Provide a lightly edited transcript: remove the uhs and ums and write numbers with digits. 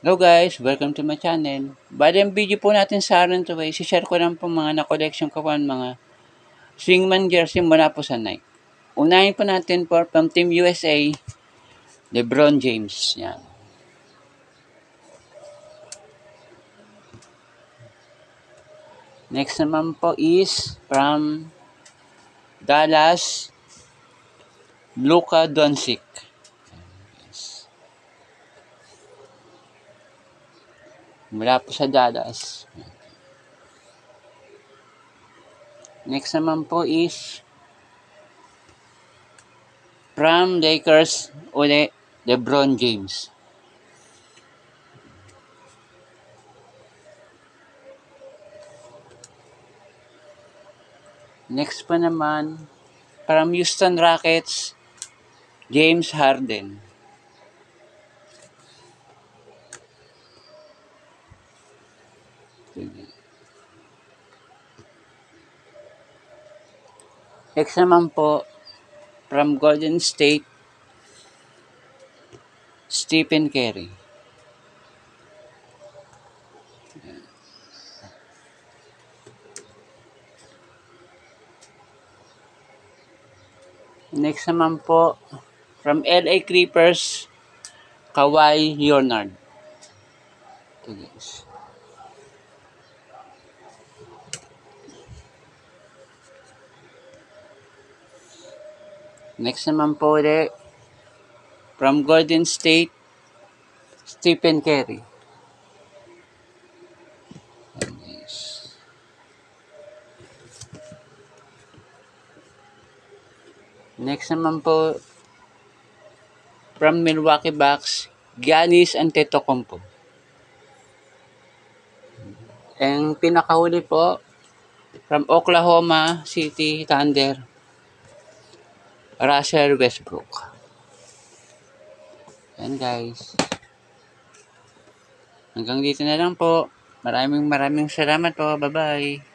Hello guys, welcome to my channel. Bali ang video po natin sa araw to ay share ko lang po mga na-collection ko po mga swingman jersey mula po sa Nike. Unahin po natin po from Team USA, LeBron James. Yan. Next naman po is from Dallas, Luka Doncic. Mula po sa Dallas. Next naman po is from Lakers uli, LeBron James. Next pa naman, from Houston Rockets, James Harden. Next naman po, from Golden State, Stephen Curry. Next naman po, from LA Clippers, Kawhi Leonard. Ito guys. Next naman po ulit, from Golden State, Stephen Curry. Next naman po, from Milwaukee Bucks, Giannis Antetokounmpo. Ang pinakahuli po, from Oklahoma City Thunder, Russell Westbrook. Yan guys. Hanggang dito na lang po. Maraming salamat po. Bye-bye.